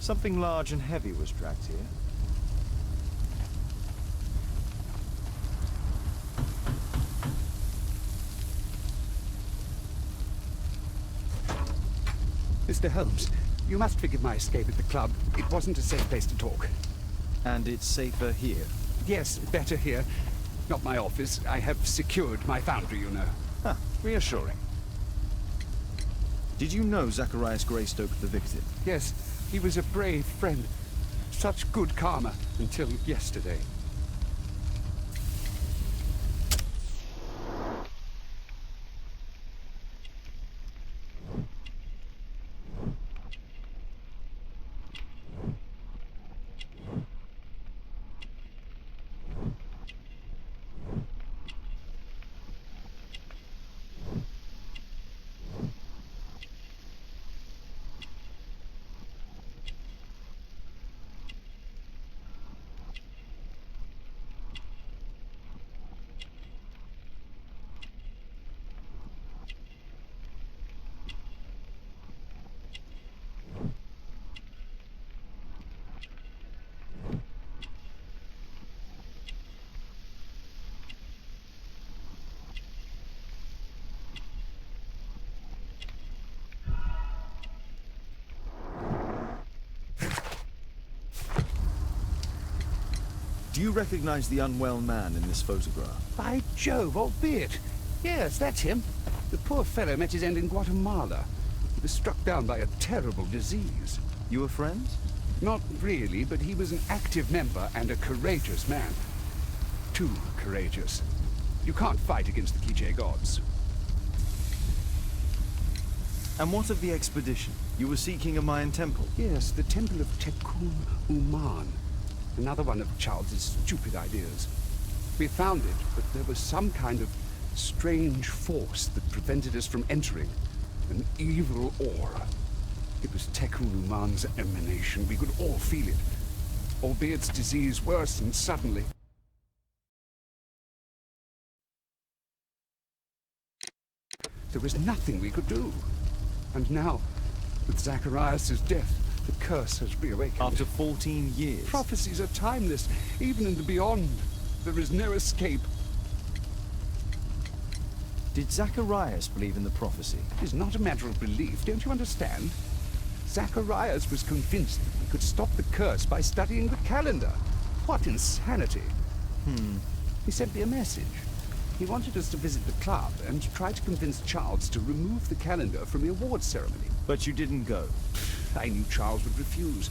Something large and heavy was dragged here. Mr. Holmes, you must forgive my escape at the club. It wasn't a safe place to talk. And it's safer here. Yes, better here. Not my office. I have secured my foundry, you know. Huh, reassuring. Did you know Zacharias Greystoke, the victim? Yes, he was a brave friend. Such good karma until yesterday. Do you recognize the unwell man in this photograph? By Jove, albeit. Yes, that's him. The poor fellow met his end in Guatemala. He was struck down by a terrible disease. You were friends? Not really, but he was an active member and a courageous man. Too courageous. You can't fight against the Quiche gods. And what of the expedition? You were seeking a Mayan temple? Yes, the temple of Tekun Uman. Another one of Charles's stupid ideas. We found it, but there was some kind of strange force that prevented us from entering. An evil aura. It was Tekun Uman's emanation. We could all feel it. Albeit its disease worsened suddenly. There was nothing we could do. And now, with Zacharias' death, the curse has reawakened. After 14 years? Prophecies are timeless, even in the beyond. There is no escape. Did Zacharias believe in the prophecy? It is not a matter of belief, don't you understand? Zacharias was convinced that we could stop the curse by studying the calendar. What insanity! He sent me a message. He wanted us to visit the club and try to convince Charles to remove the calendar from the awards ceremony. But you didn't go. I knew Charles would refuse.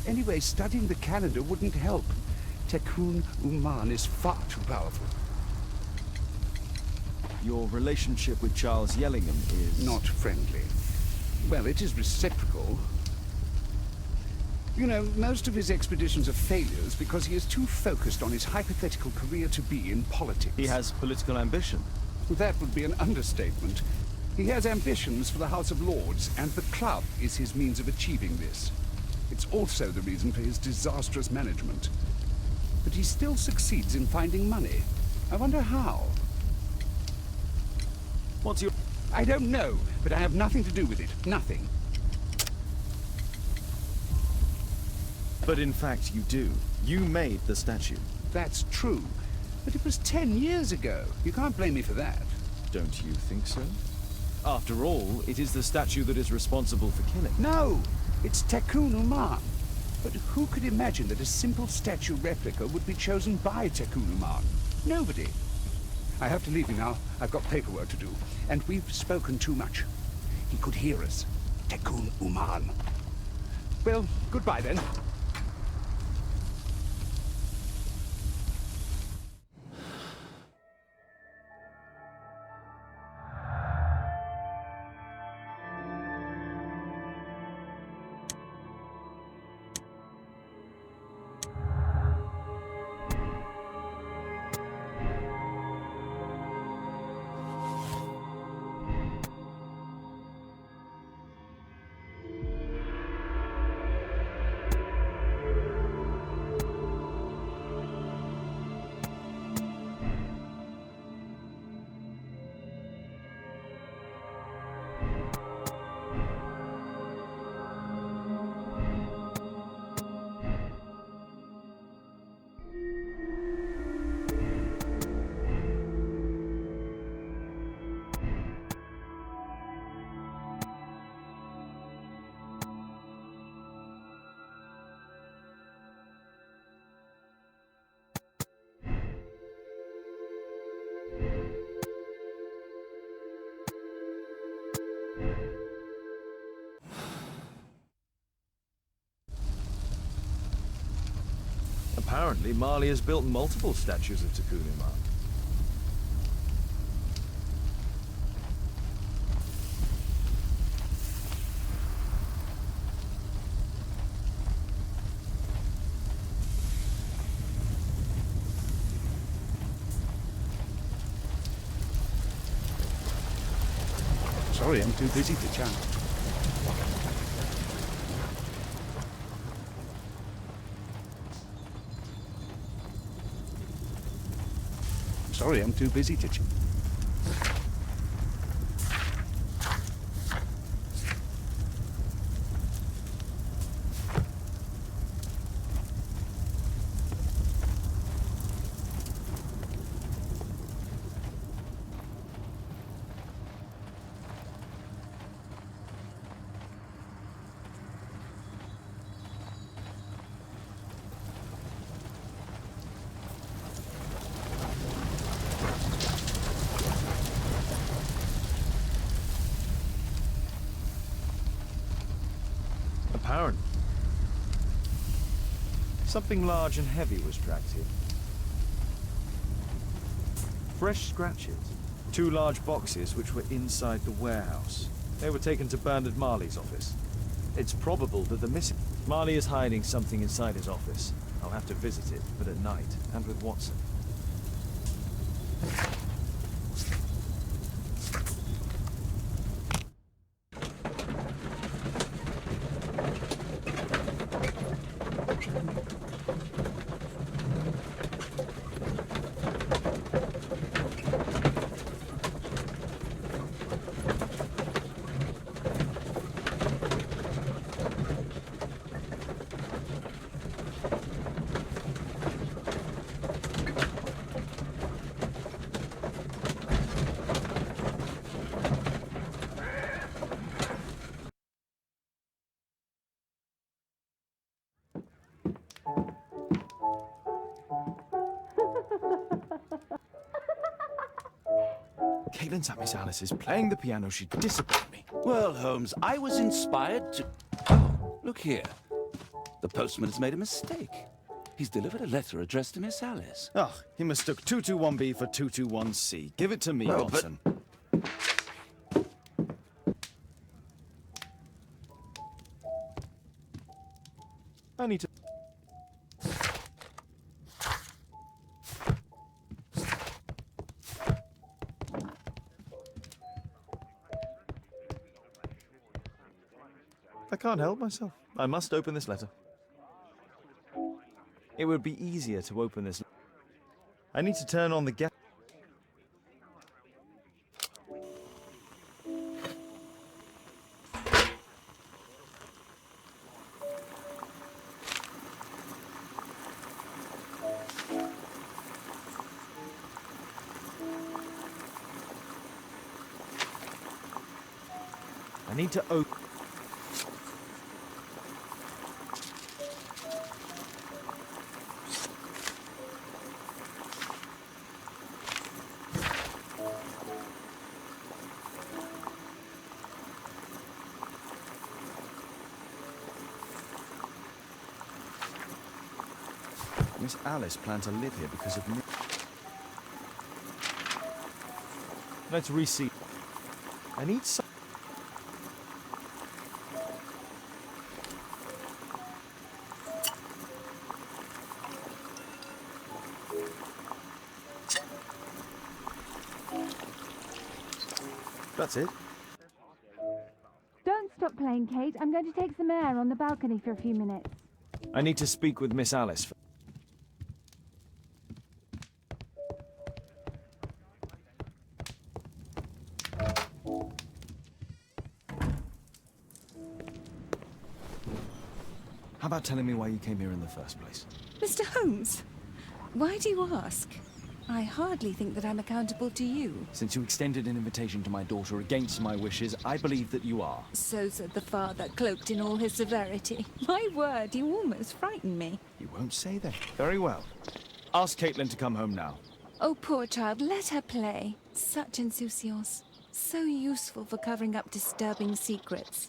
Anyway, studying the calendar wouldn't help. Tekun Uman is far too powerful. Your relationship with Charles Yellingham is... Not friendly. Well, it is reciprocal. You know, most of his expeditions are failures because he is too focused on his hypothetical career to be in politics. He has political ambition. That would be an understatement. He has ambitions for the House of Lords, and the club is his means of achieving this. It's also the reason for his disastrous management. But he still succeeds in finding money. I wonder how. What's your... I don't know, but I have nothing to do with it. Nothing. But in fact, you do. You made the statue. That's true. But it was 10 years ago. You can't blame me for that. Don't you think so? After all, it is the statue that is responsible for killing. No! It's Tekun Uman. But who could imagine that a simple statue replica would be chosen by Tekun Uman? Nobody. I have to leave you now. I've got paperwork to do. And we've spoken too much. He could hear us. Tekun Uman. Well, goodbye then. Apparently, Marley has built multiple statues of Tikkun Uman. Sorry, I'm too busy to chat. Sorry, I'm too busy to chat. Apparently, something large and heavy was dragged here. Fresh scratches. 2 large boxes which were inside the warehouse. They were taken to Bernard Marley's office. It's probable that the missing... Marley is hiding something inside his office. I'll have to visit it, but at night, and with Watson. Caitlin's at Miss Alice's playing the piano. She disappointed me. Well, Holmes, I was inspired to... Oh, look here. The postman has made a mistake. He's delivered a letter addressed to Miss Alice. Oh, he mistook 221B for 221C. Give it to me, Well, Watson. I need to... I can't help myself. I must open this letter. It would be easier to open this. I need to turn on the gas. I need to open. Miss Alice planned to live here because of me. Let's reseat. I need some. That's it. Don't stop playing, Kate. I'm going to take some air on the balcony for a few minutes. I need to speak with Miss Alice. How about telling me why you came here in the first place? Mr. Holmes, why do you ask? I hardly think that I'm accountable to you. Since you extended an invitation to my daughter against my wishes, I believe that you are. So said the father, cloaked in all his severity. My word, you almost frightened me. You won't say that. Very well. Ask Caitlin to come home now. Oh, poor child, let her play. Such insouciance. So useful for covering up disturbing secrets.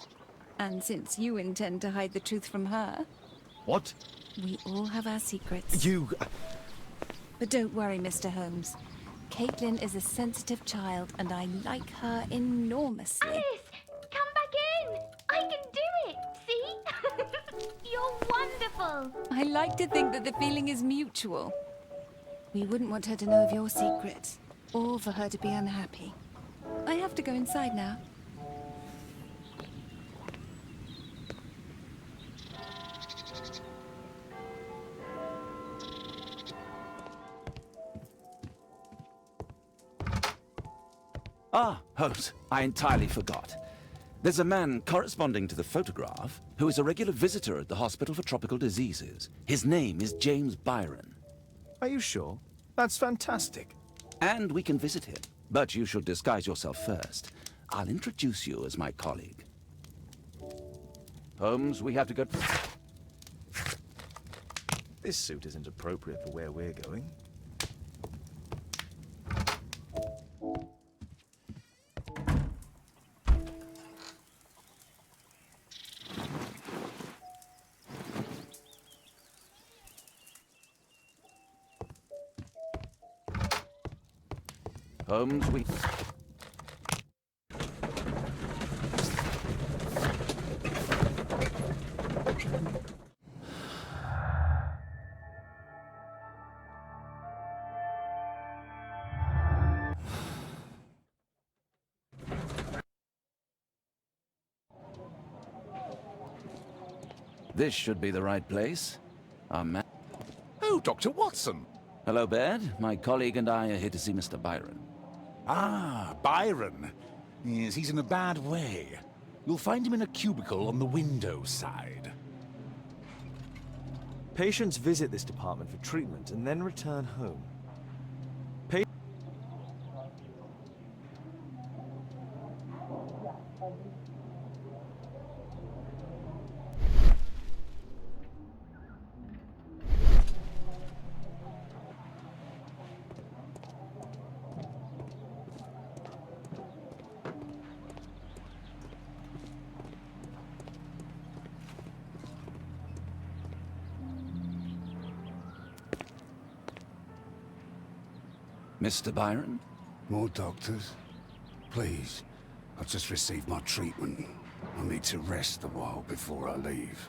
And since you intend to hide the truth from her... What? We all have our secrets. You... But don't worry, Mr. Holmes. Caitlin is a sensitive child, and I like her enormously. Alice, come back in. I can do it. See? You're wonderful. I like to think that the feeling is mutual. We wouldn't want her to know of your secret, or for her to be unhappy. I have to go inside now. Ah, Holmes, I entirely forgot. There's a man corresponding to the photograph who is a regular visitor at the Hospital for Tropical Diseases. His name is James Byron. Are you sure? That's fantastic. And we can visit him, but you should disguise yourself first. I'll introduce you as my colleague. Holmes, we have to go... This suit isn't appropriate for where we're going. Holmes, we... This should be the right place. Our man... Oh, Dr. Watson. Hello, Baird. My colleague and I are here to see Mr. Byron. Ah, Byron. Yes, he's in a bad way. You'll find him in a cubicle on the window side. Patients visit this department for treatment and then return home. Mr. Byron? More doctors? Please. I've just received my treatment. I need to rest a while before I leave.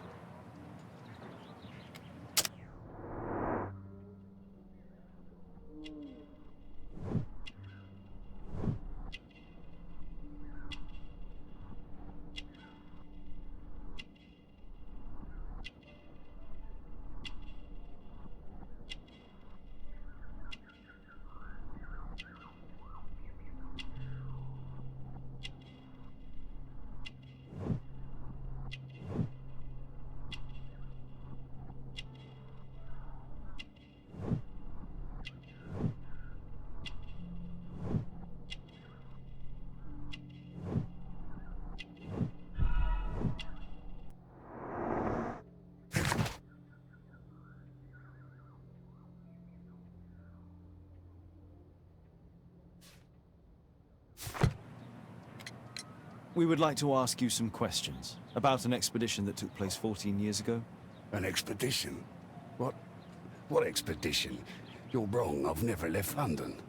We would like to ask you some questions about an expedition that took place 14 years ago. An expedition? What expedition? You're wrong. I've never left London.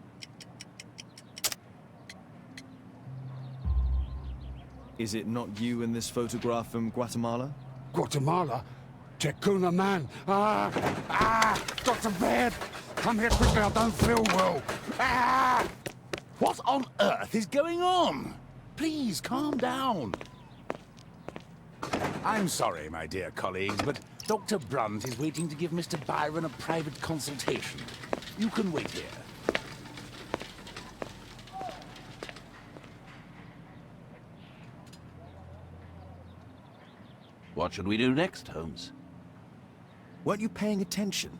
Is it not you in this photograph from Guatemala? Guatemala? Checuna, man! Dr. Baird! Come here quickly, I don't feel well! What on earth is going on? Please, calm down. I'm sorry, my dear colleagues, but Dr. Brunt is waiting to give Mr. Byron a private consultation. You can wait here. What should we do next, Holmes? Weren't you paying attention?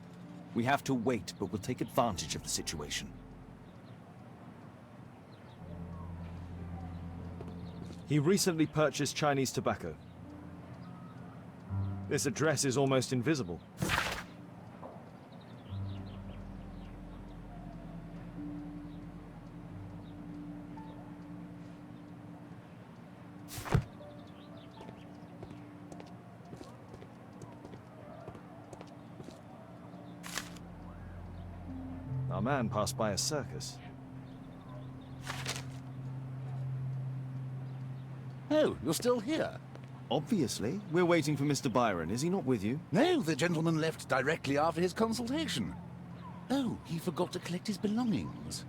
We have to wait, but we'll take advantage of the situation. He recently purchased Chinese tobacco. This address is almost invisible. man passed by a circus. Oh, you're still here? Obviously. We're waiting for Mr. Byron. Is he not with you? No, the gentleman left directly after his consultation. Oh, he forgot to collect his belongings.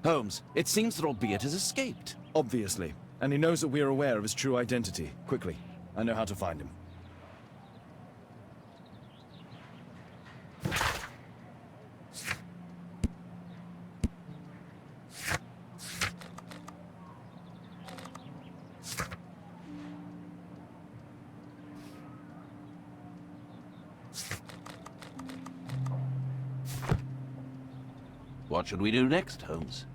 Holmes, it seems that albeit has escaped. Obviously. And he knows that we are aware of his true identity. Quickly. I know how to find him. What should we do next, Holmes?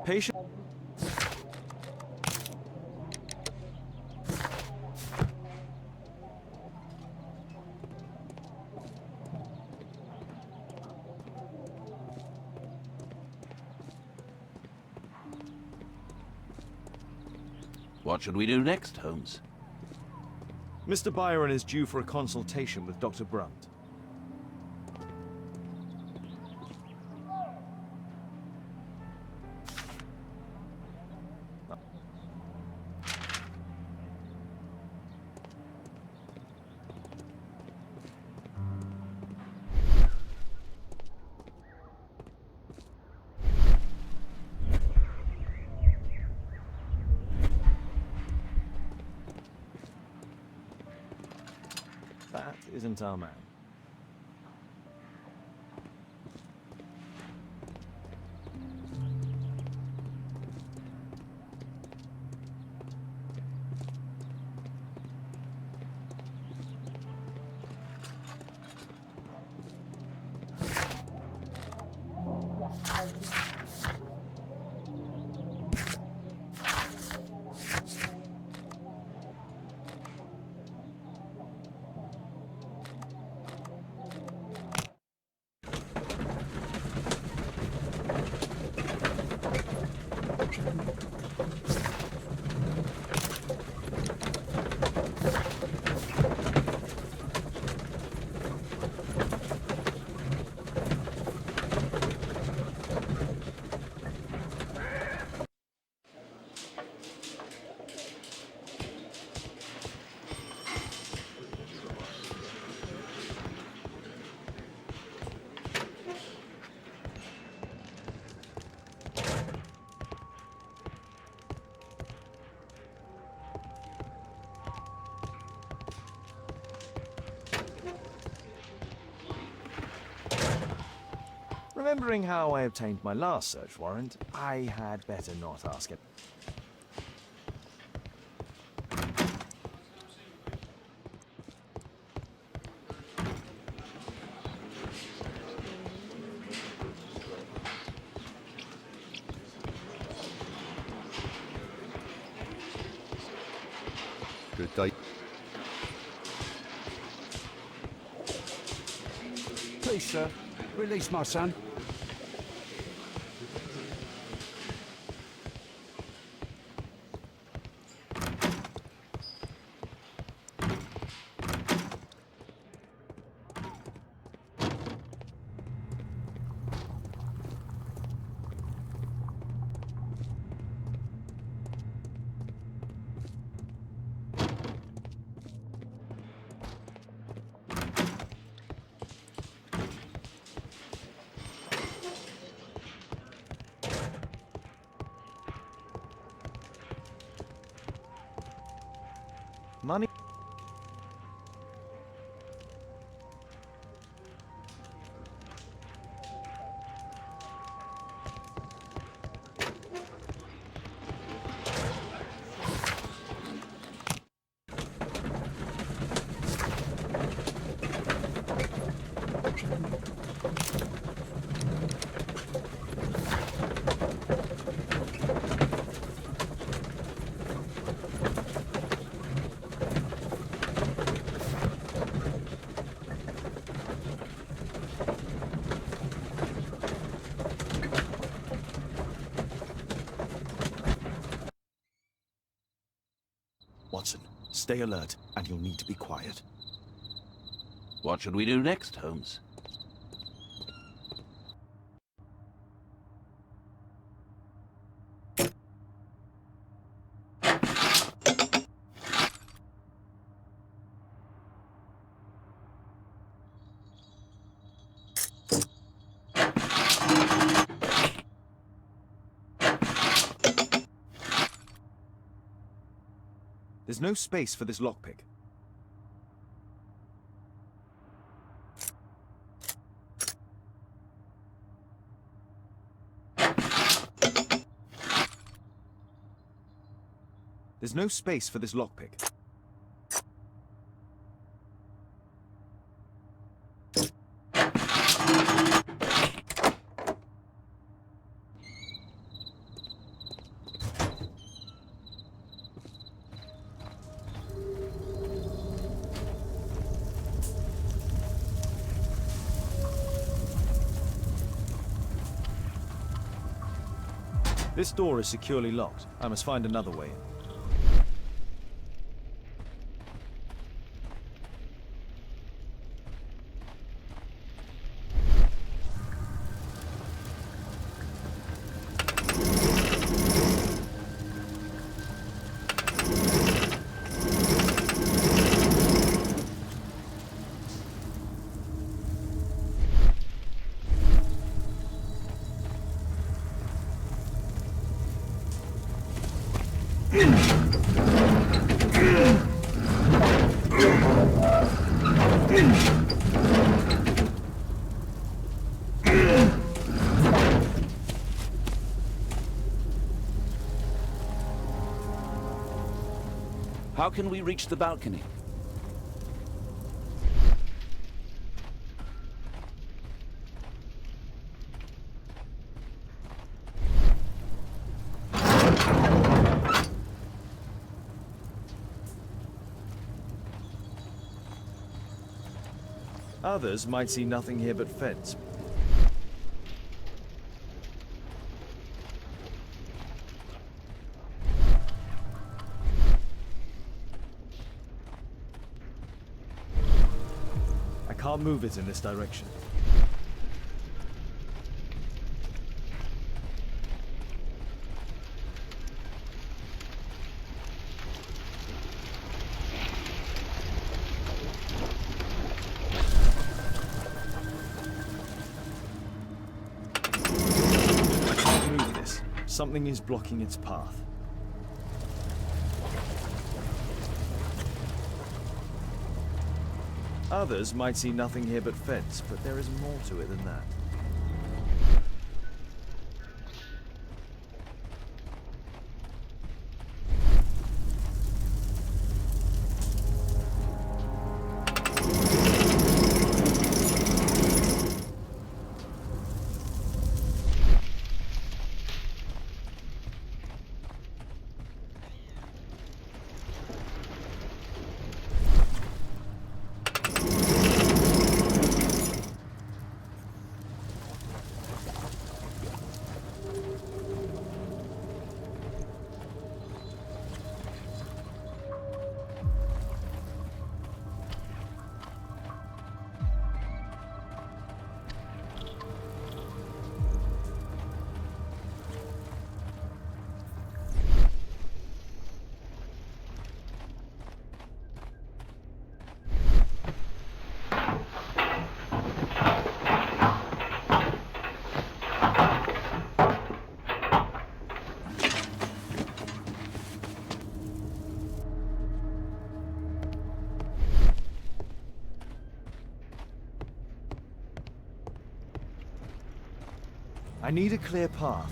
Patient. What should we do next, Holmes? Mr. Byron is due for a consultation with Dr. Brunt. That isn't our man. Remembering how I obtained my last search warrant, I had better not ask it. Good day. Please, sir, release my son. Money. Watson, stay alert, and you'll need to be quiet. What should we do next, Holmes? There's no space for this lockpick. There's no space for this lockpick. This door is securely locked. I must find another way in. How can we reach the balcony? Others might see nothing here but fence. I can't move it in this direction. Something is blocking its path. Others might see nothing here but fence, but there is more to it than that. I need a clear path.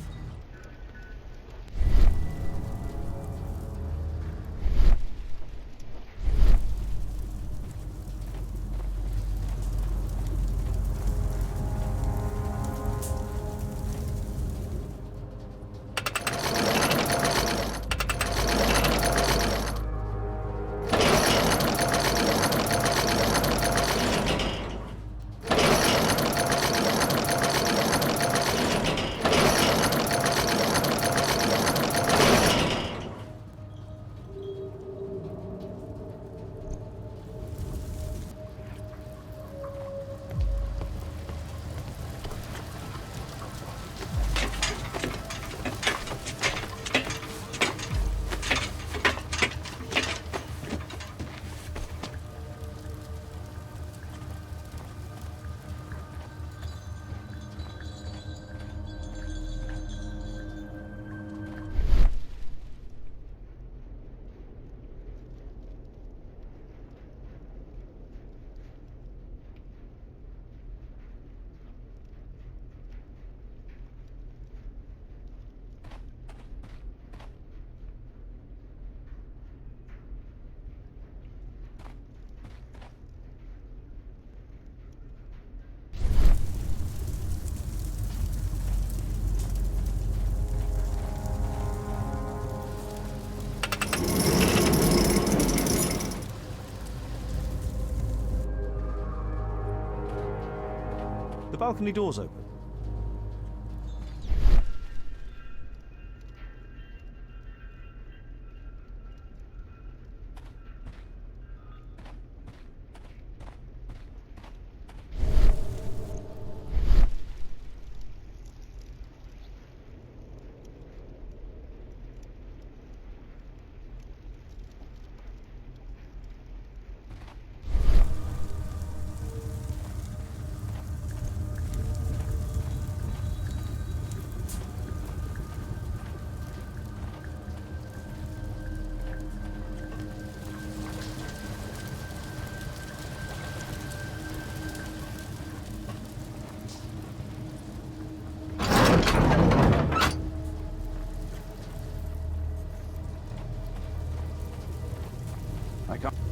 The balcony door's open. I can't...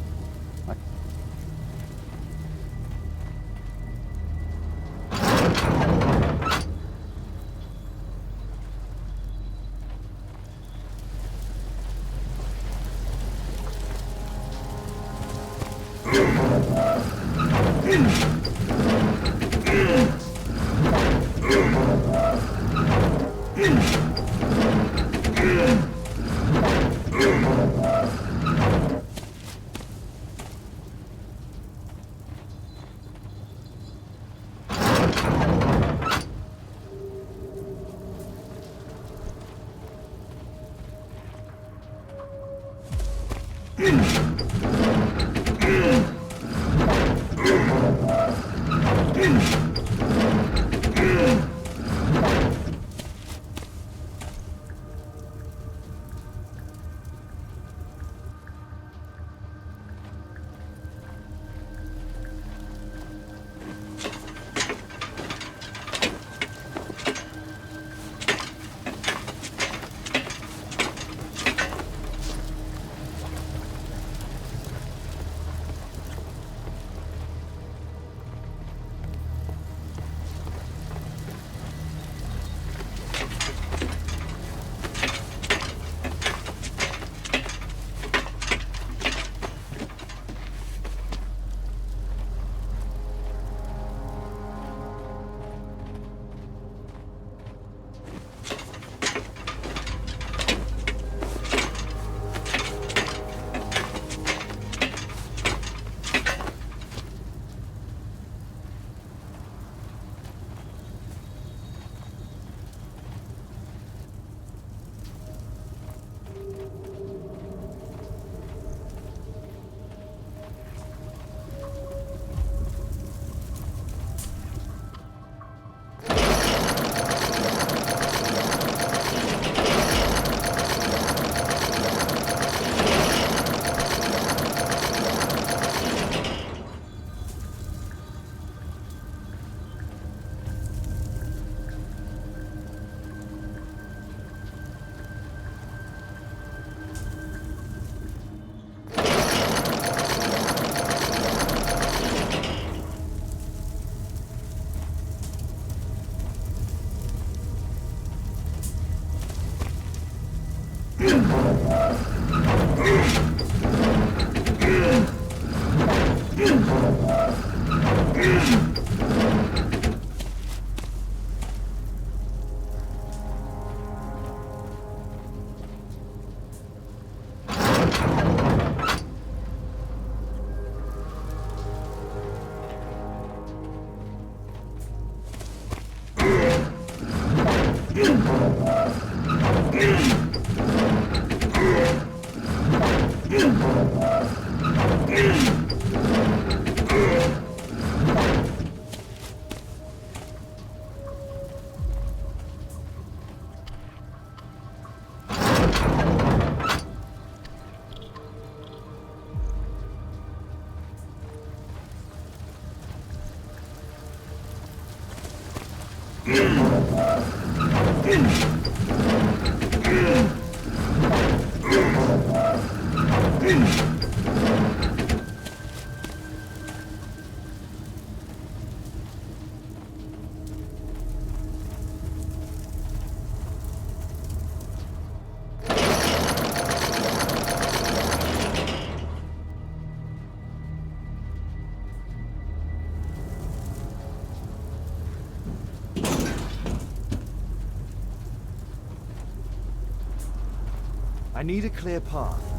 I need a clear path.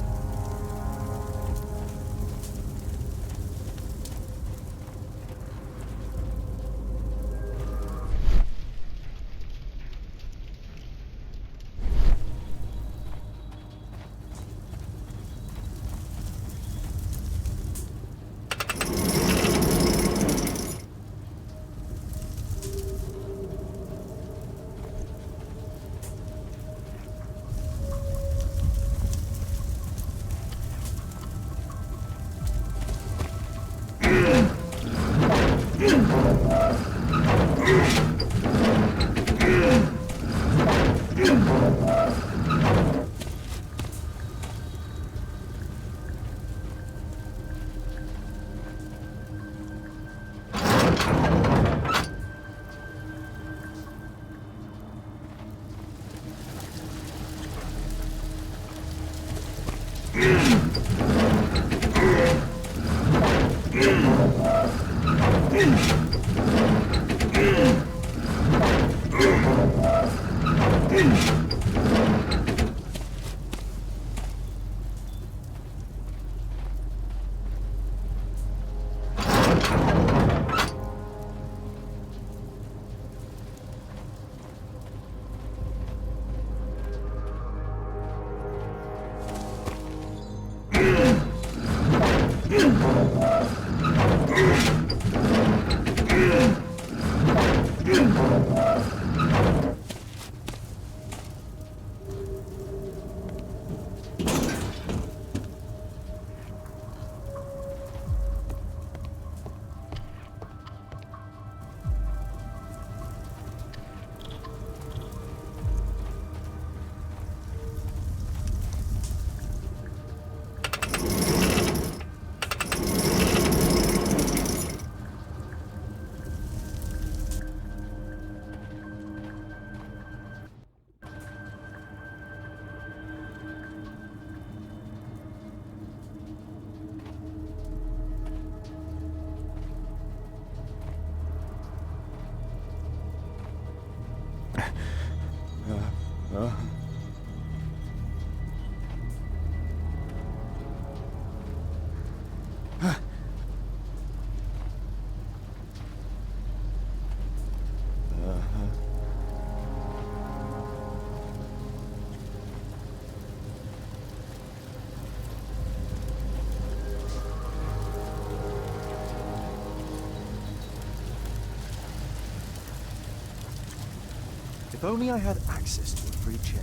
If only I had access to a free chain.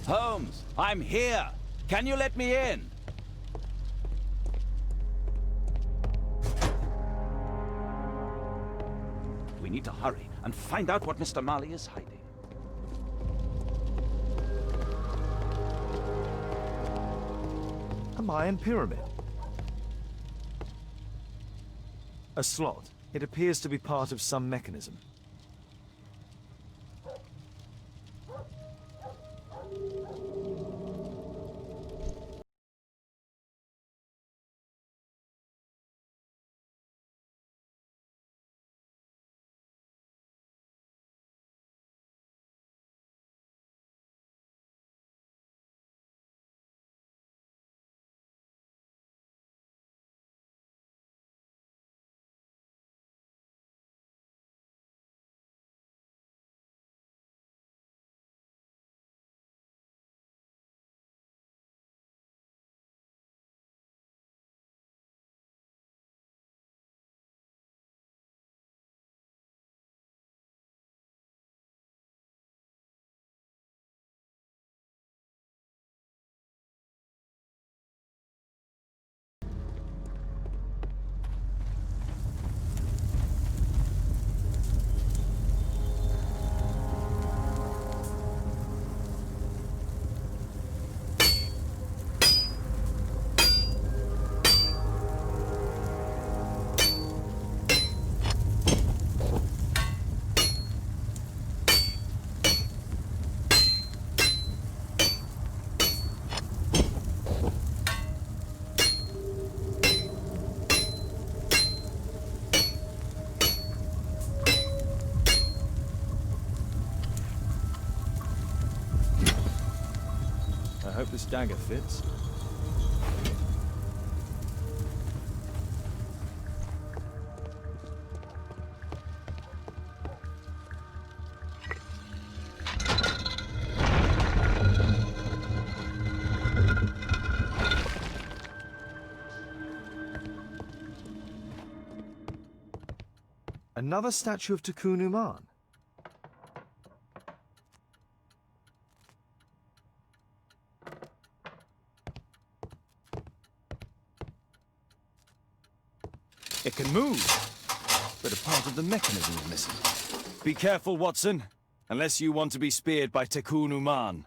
Holmes, I'm here. Can you let me in? We need to hurry and find out what Mr. Marley is hiding. A Mayan pyramid. A slot. It appears to be part of some mechanism. This dagger fits. Another statue of Tikkun Uman. It can move, but a part of the mechanism is missing. Be careful, Watson, unless you want to be speared by Tikkun Uman.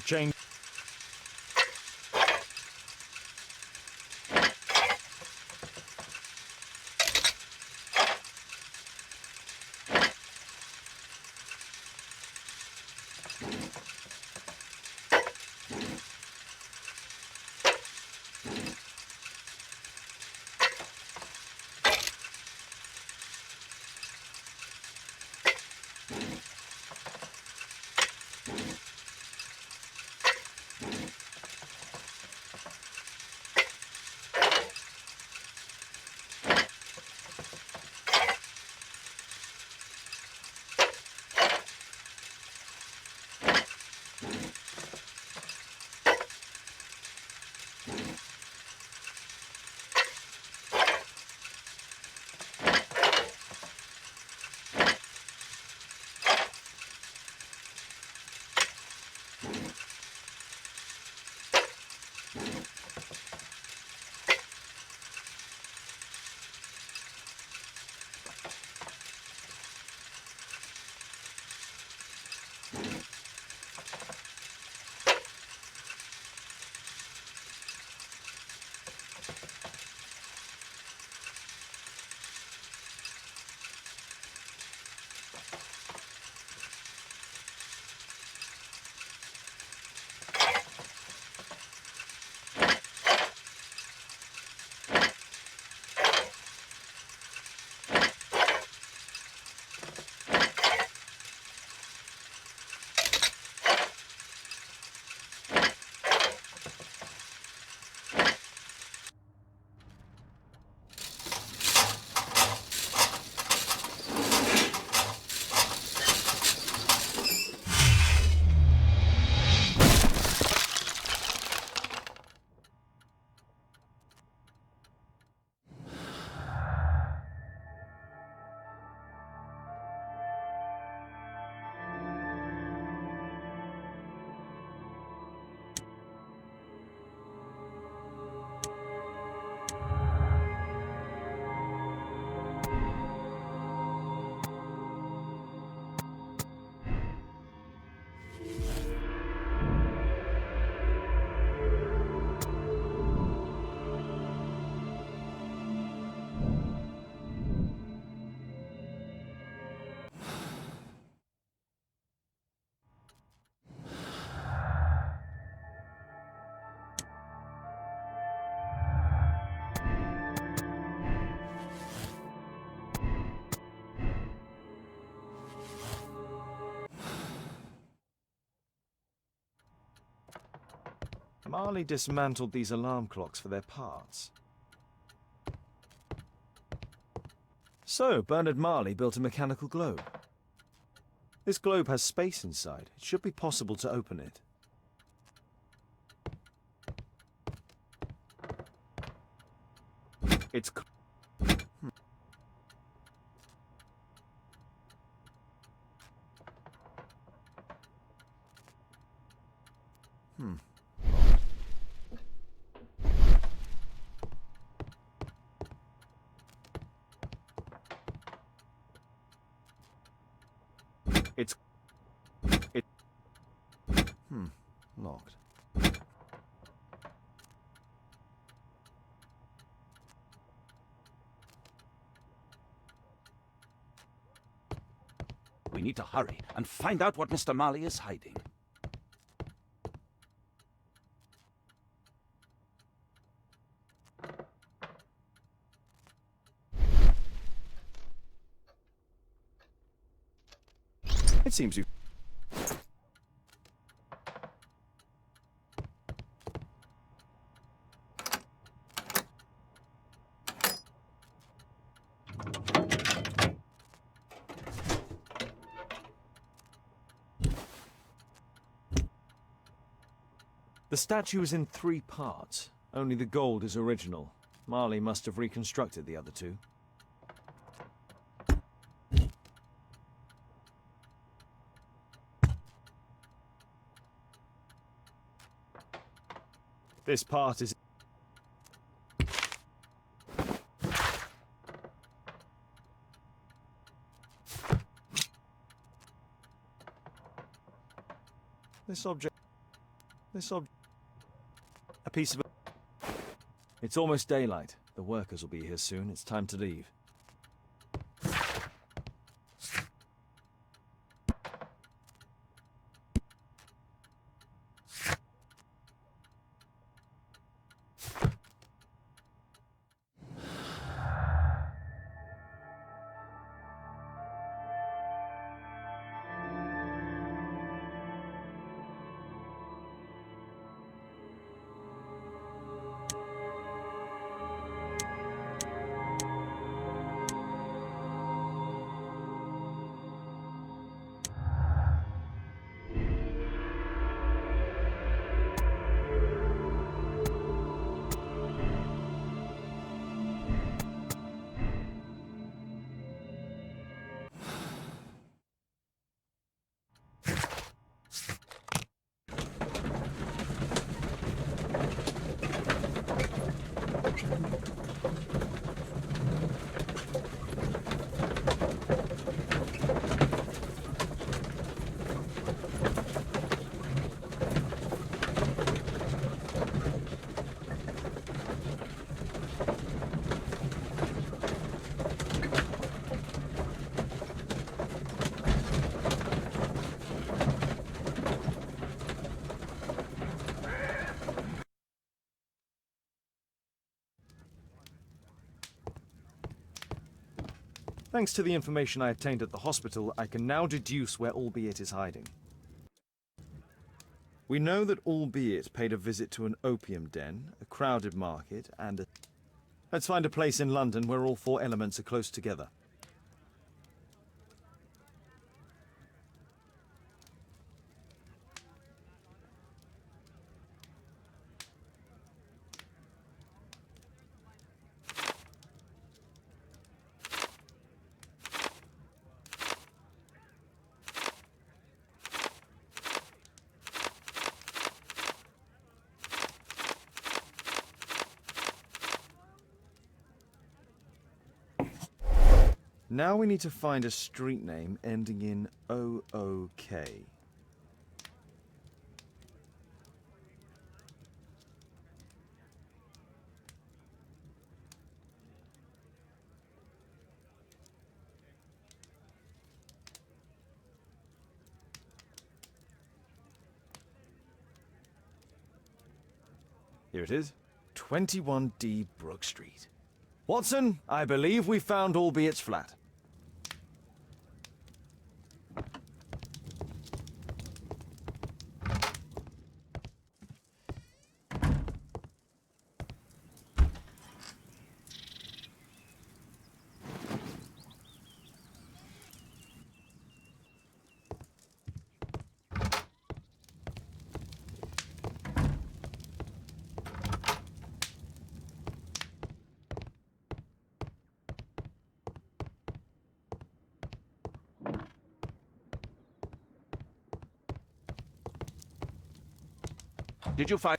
The chain... Marley dismantled these alarm clocks for their parts. So, Bernard Marley built a mechanical globe. This globe has space inside. It should be possible to open it. It's... It's... It... Locked. We need to hurry and find out what Mr. Marley is hiding. It seems you... The statue is in 3 parts. Only the gold is original. Marley must have reconstructed the other 2. This part is... This object... A piece of... It's almost daylight. The workers will be here soon. It's time to leave. Thanks to the information I obtained at the hospital, I can now deduce where Albeit is hiding. We know that Albeit paid a visit to an opium den, a crowded market, and a... Let's find a place in London where all 4 elements are close together. Now we need to find a street name ending in OOK. Here it is. 21D Brook Street. Watson, I believe we found Albeit's flat. Did you find...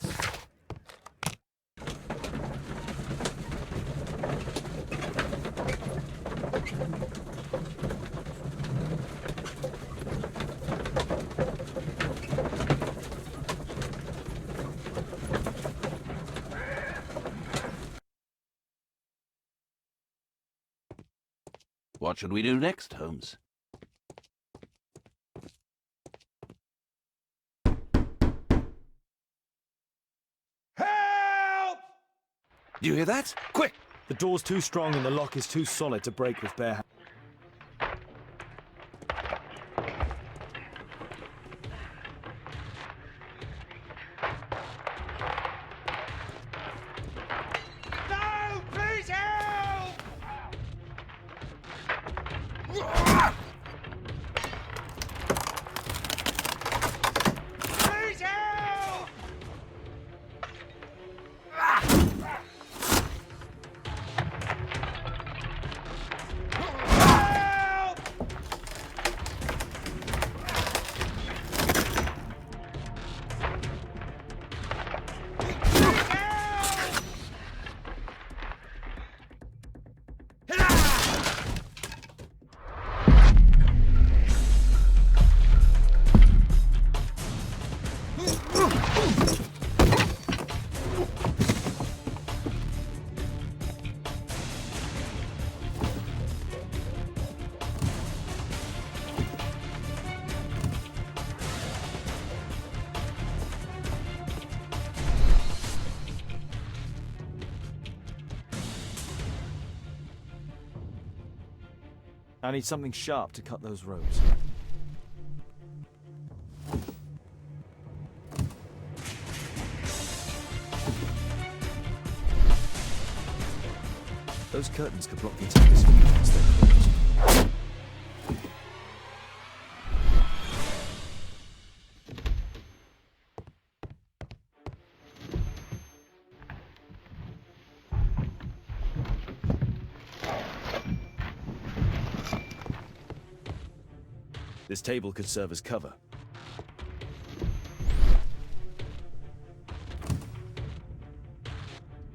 What should we do next, Holmes? Help! Do you hear that? Quick! The door's too strong and the lock is too solid to break with bare hands. No! Please help! Please help! Help! I need something sharp to cut those ropes. Those curtains could block the atmosphere once they're closed. This table could serve as cover.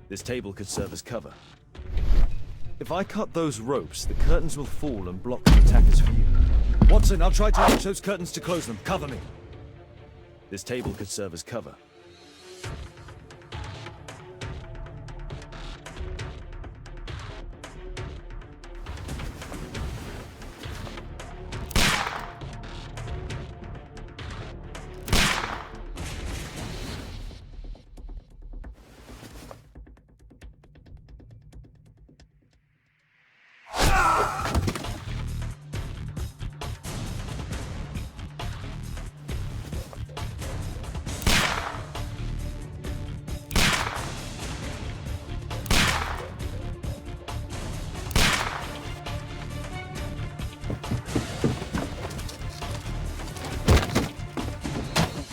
This table could serve as cover. If I cut those ropes, the curtains will fall and block the attacker's view. Watson, I'll try to reach those curtains to close them. Cover me. This table could serve as cover.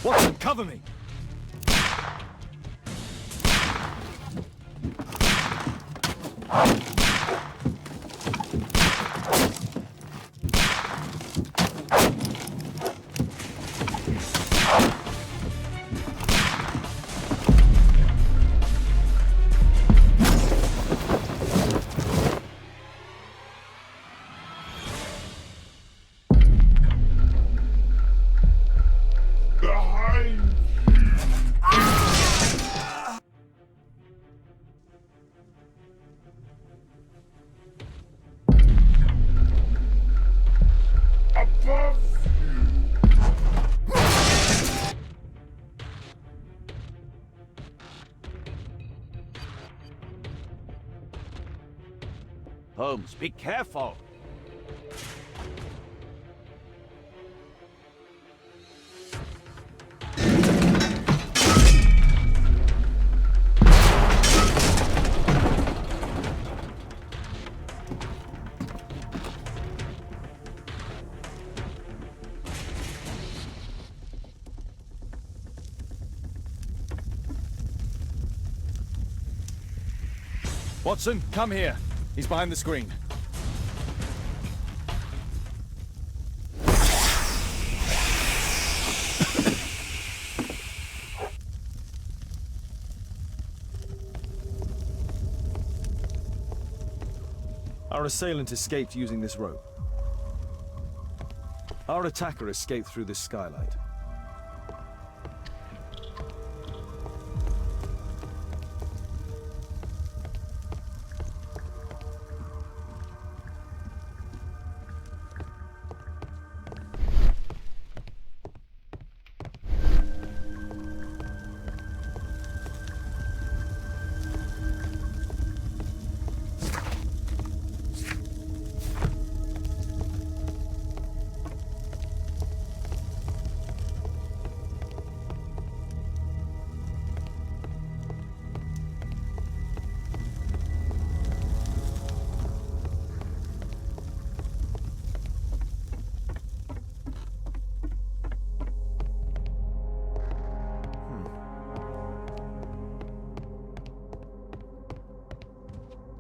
Watson, cover me! Holmes, be careful! Watson, come here. He's behind the screen. Our assailant escaped using this rope. Our attacker escaped through this skylight.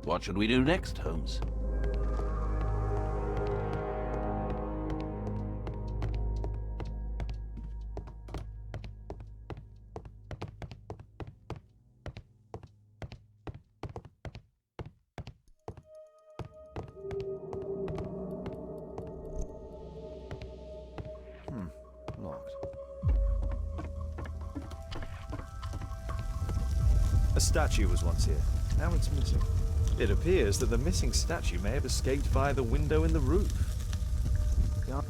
What should we do next, Holmes? Locked. A statue was once here. Now it's missing. It appears that the missing statue may have escaped via the window in the roof. No!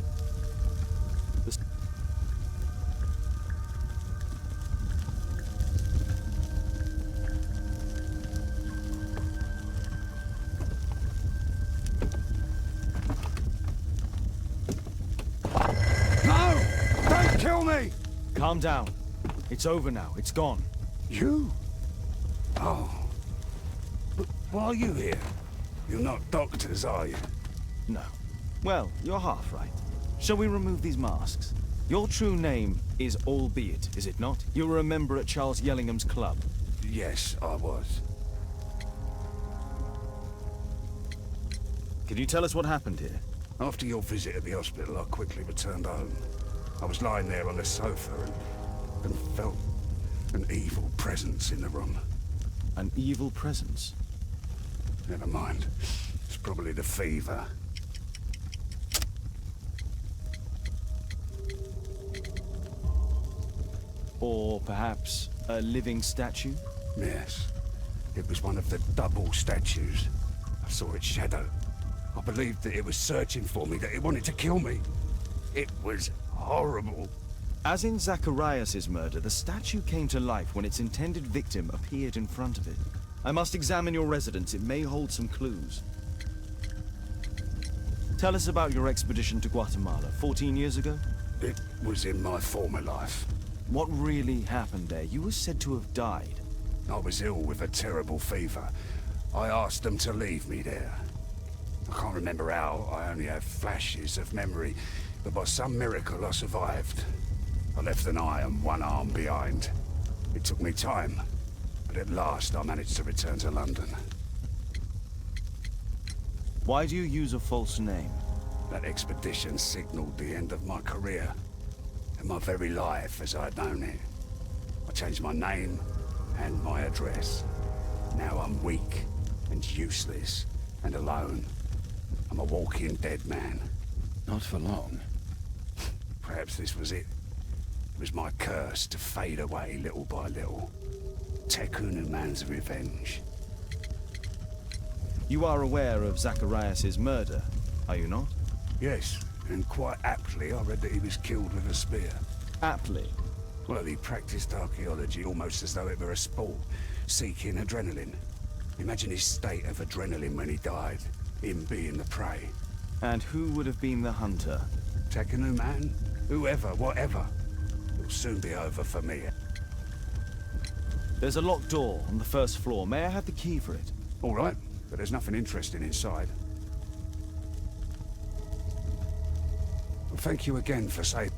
Don't kill me! Calm down. It's over now. It's gone. You? Oh. But why are you here? You're not doctors, are you? No. Well, you're half right. Shall we remove these masks? Your true name is Albeit, is it not? You were a member at Charles Yellingham's club. Yes, I was. Can you tell us what happened here? After your visit at the hospital, I quickly returned home. I was lying there on the sofa and felt an evil presence in the room. An evil presence? Never mind. It's probably the fever. Or perhaps a living statue? Yes. It was one of the double statues. I saw its shadow. I believed that it was searching for me, that it wanted to kill me. It was horrible. As in Zacharias' murder, the statue came to life when its intended victim appeared in front of it. I must examine your residence. It may hold some clues. Tell us about your expedition to Guatemala 14 years ago. It was in my former life. What really happened there? You were said to have died. I was ill with a terrible fever. I asked them to leave me there. I can't remember how. I only have flashes of memory. But by some miracle, I survived. I left an eye and one arm behind. It took me time. But at last, I managed to return to London. Why do you use a false name? That expedition signaled the end of my career. And my very life as I'd known it. I changed my name and my address. Now I'm weak and useless and alone. I'm a walking dead man. Not for long. Perhaps this was it. It was my curse to fade away little by little. Tekunu man's revenge. You are aware of Zacharias' murder, are you not? Yes, and quite aptly I read that he was killed with a spear. Aptly. Well, he practiced archaeology almost as though it were a sport, seeking adrenaline. Imagine his state of adrenaline when he died, him being the prey. And who would have been the hunter? Tekunu man? Whoever, whatever. It'll soon be over for me. There's a locked door on the first floor. May I have the key for it? All right, but there's nothing interesting inside. Well, thank you again for saying...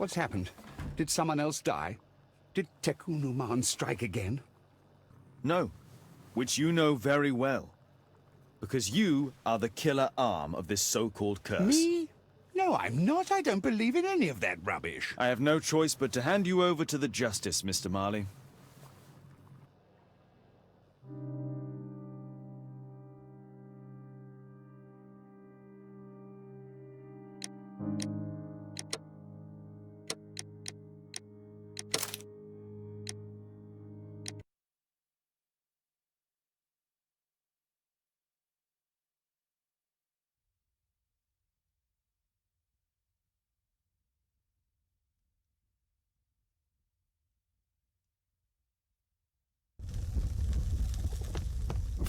What's happened? Did someone else die? Did Tekun Uman strike again? No, which you know very well. Because you are the killer arm of this so-called curse. Me? No, I'm not. I don't believe in any of that rubbish. I have no choice but to hand you over to the justice, Mr. Marley.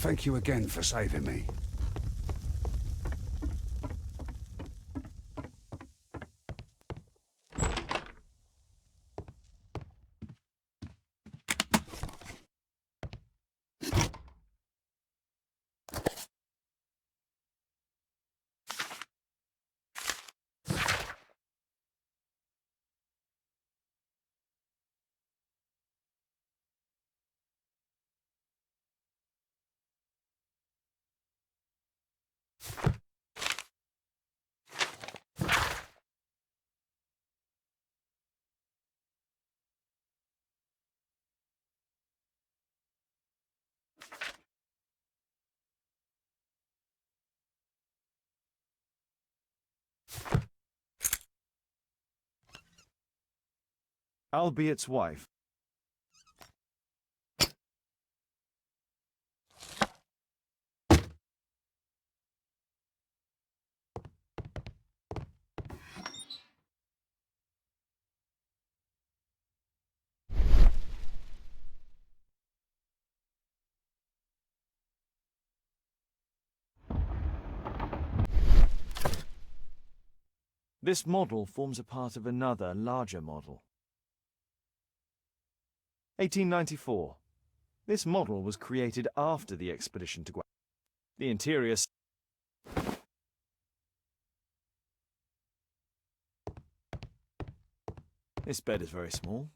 Thank you again for saving me. I'll be its wife. This model forms a part of another, larger model. 1894. This model was created after the expedition to Guam. The interior... This bed is very small.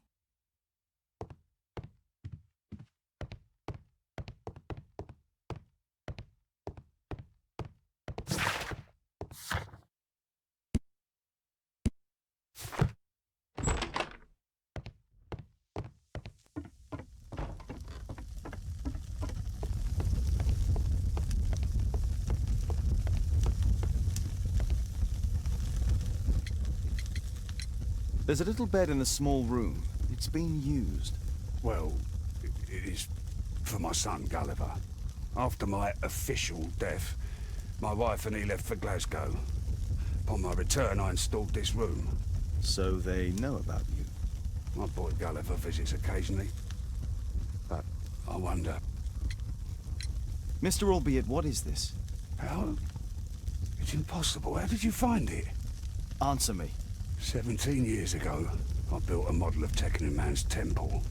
There's a little bed in a small room. It's been used. Well, it is for my son, Gulliver. After my official death, my wife and he left for Glasgow. Upon my return, I installed this room. So they know about you. My boy Gulliver visits occasionally. But I wonder... Mr. Albeit, what is this? How? It's impossible. How did you find it? Answer me. 17 years ago, I built a model of Tekun Uman's temple.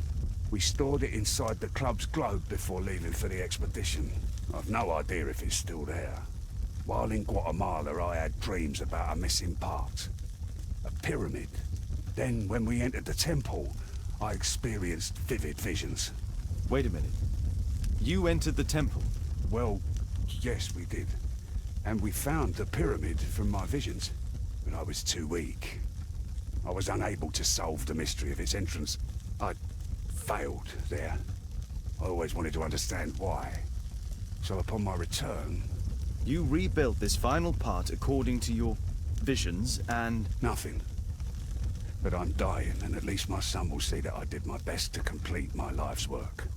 We stored it inside the club's globe before leaving for the expedition. I've no idea if it's still there. While in Guatemala, I had dreams about a missing part. A pyramid. Then, when we entered the temple, I experienced vivid visions. Wait a minute. You entered the temple? Well, yes, we did. And we found the pyramid from my visions. But I was too weak. I was unable to solve the mystery of its entrance. I failed there. I always wanted to understand why. So upon my return... You rebuilt this final part according to your visions and... Nothing. But I'm dying, and at least my son will see that I did my best to complete my life's work.